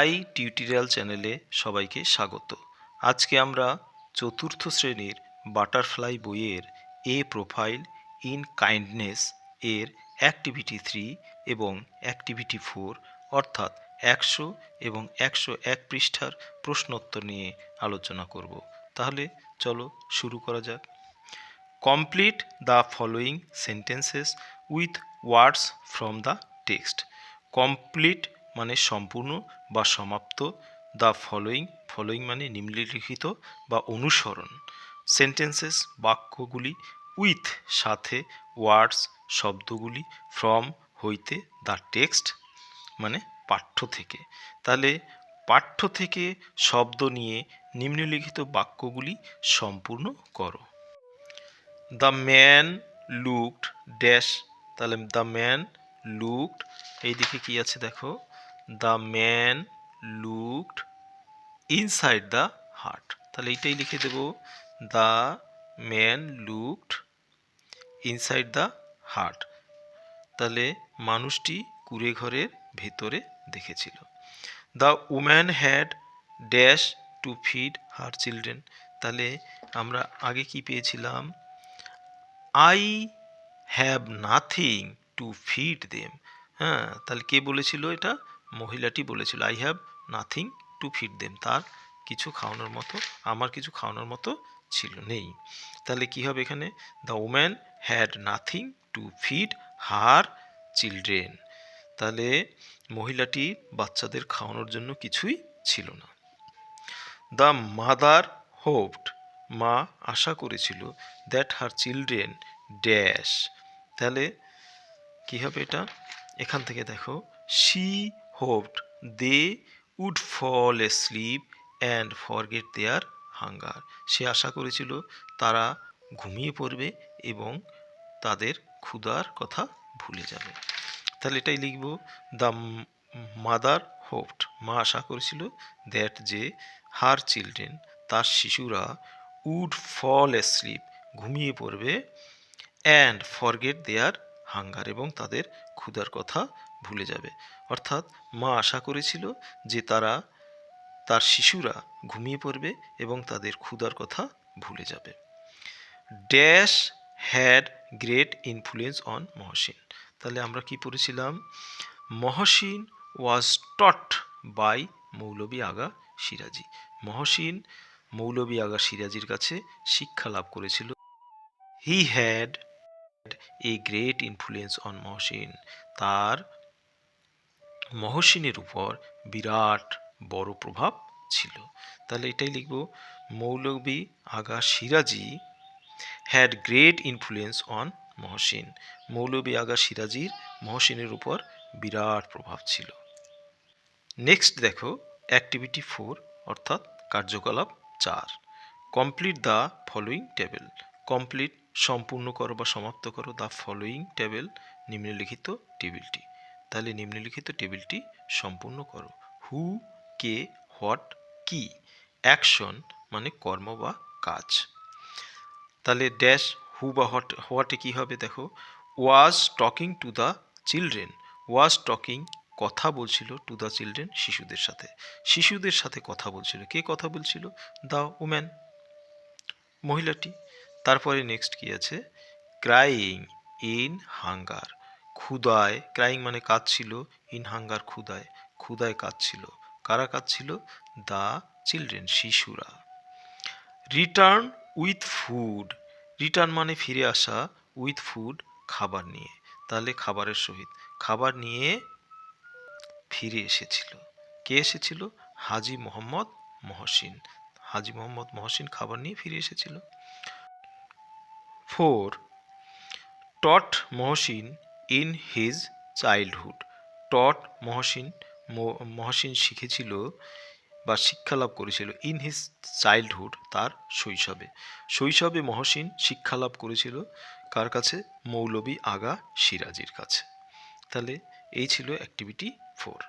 মাই tutorial চ্যানেলে সবাইকে স্বাগত। আজকে আমরা চতুর্থ শ্রেণীর বাটারফ্লাই বইয়ের এ প্রোফাইল ইন কাইন্ডনেস এর অ্যাক্টিভিটি 3 এবং অ্যাক্টিভিটি 4 অর্থাৎ 100 এবং 101 পৃষ্ঠার প্রশ্নোত্তর নিয়ে আলোচনা করব। তাহলে চলো শুরু করা যাক। Complete the following sentences with words from the text. Complete মানে সম্পূর্ণ বা সমাপ্ত, দ্য ফলোয়িং মানে নিম্নলিখিত বা অনুসরণ, সেন্টেন্সেস বাক্যগুলি, উইথ সাথে, ওয়ার্ডস শব্দগুলি, ফ্রম হইতে, দ্য টেক্সট মানে পাঠ্য থেকে। তাহলে পাঠ্য থেকে শব্দ নিয়ে নিম্নলিখিত বাক্যগুলি সম্পূর্ণ করো। দ্য ম্যান লুকড ড্যাশ, তাহলে দ্য ম্যান লুকড, এইদিকে কি আছে দেখো, the man looked inside the hut, তাহলে এইটাই লিখে দেব, the man looked inside the hut, তাহলে মানুষটি কুঁড়ে ঘরের ভেতরে দেখেছিল। The woman had dash to feed her children, তাহলে আমরা আগে কি পেয়েছিলাম, I have nothing to feed them. হ্যাঁ, তাহলে কে বলেছিল, এটা মহিলাটি বলেছিল, I have nothing to feed them, তার কিছু খাওয়ানোর মতো, আমার কিছু খাওয়ানোর মতো নেই। তাহলে কি হবে এখানে, the woman had nothing to feed her children, তাহলে মহিলাটি বাচ্চাদের খাওয়ানোর জন্য কিছুই ছিল না। দ্য মাদার হোপড, মা আশা করেছিল, দ্যাট হার চিলড্রেন ড্যাশ, তাহলে কি হবে এটা, এখান থেকে দেখো, she hoped they would fall asleep and forget their hunger, সে আশা করেছিল তারা ঘুমিয়ে পড়বে এবং তাদের ক্ষুধার কথা ভুলে যাবে। তাহলে এটাই লিখব, দ্য মাদার হোপড, মা আশা করেছিল, দ্যাট যে হার চিলড্রেন, তার শিশুরা, উড ফল এস্লিপ ঘুমিয়ে পড়বে, অ্যান্ড ফরগেট দেয়ার হাঙ্গার এবং তাদের ক্ষুধার কথা ভুলে যাবে। অর্থাৎ মা আশা করেছিল যে তার শিশুরা ঘুমিয়ে পড়বে এবং তাদের ক্ষুধার কথা ভুলে যাবে। Dash had great influence on Mohsin, তাহলে আমরা কি পড়েছিলাম, মহসিন ওয়াজ টট বাই মৌলভী আগা সিরাজি, মহসিন মৌলভী আগা সিরাজির কাছে শিক্ষা লাভ করেছিল। He had a great influence on Mohsin, তার মহসিনের উপর বিরাট বড় প্রভাব ছিল। তাহলে এটাই লিখব, Maulvi Agha Siraji had great influence on Mohsin, Maulvi Agha সিরাজির মহসিনের উপর বিরাট প্রভাব ছিল। নেক্সট দেখো, অ্যাক্টিভিটি 4 অর্থাৎ কার্যকলাপ 4। Complete the following table, complete সম্পূর্ণ করো বা সমাপ্ত করো, দ্য ফলোয়িং টেবিল নিম্নলিখিত টেবিলটি, তাহলে নিম্নলিখিত টেবিলটি সম্পূর্ণ করো। হু, কে, হোয়াট, কি, অ্যাকশন মানে কর্ম বা কাজ, তাহলে ড্যাশ হু বা হোয়াটে কি হবে দেখো, was talking to the children, was talking কথা বলছিল, টু দ্য চিলড্রেন শিশুদের সাথে কথা বলছিল, কে কথা বলছিল, দ্য উম্যান মহিলাটি। তারপরে নেক্সট কি আছে, ক্রাইং ইন হাঙ্গার, ক্ষুধায়, ক্রাইং মানে কাঁদছিল, ইন হাঙ্গার ক্ষুধায় কাঁদছিল, কারা কাঁদছিল, দ্য চিলড্রেন শিশুরা। রিটার্ন উইথ ফুড, রিটার্ন মানে ফিরে আসা, উইথ ফুড খাবার নিয়ে, তাহলে খাবারের সহিত, খাবার নিয়ে ফিরে এসেছিল, কে এসেছিল, হাজী মোহাম্মদ মহসিন খাবার নিয়ে ফিরে এসেছিল। 4 টট মহসিন ইন হিজ চাইল্ডহুড, টট মহসিন শিখেছিল বা শিক্ষা লাভ করেছিল, ইন হিজ চাইল্ডহুড তার শৈশবে মহসিন শিক্ষা লাভ করেছিল কার কাছে, মৌলভী আগা সিরাজির কাছে। তাহলে এই ছিল অ্যাক্টিভিটি 4।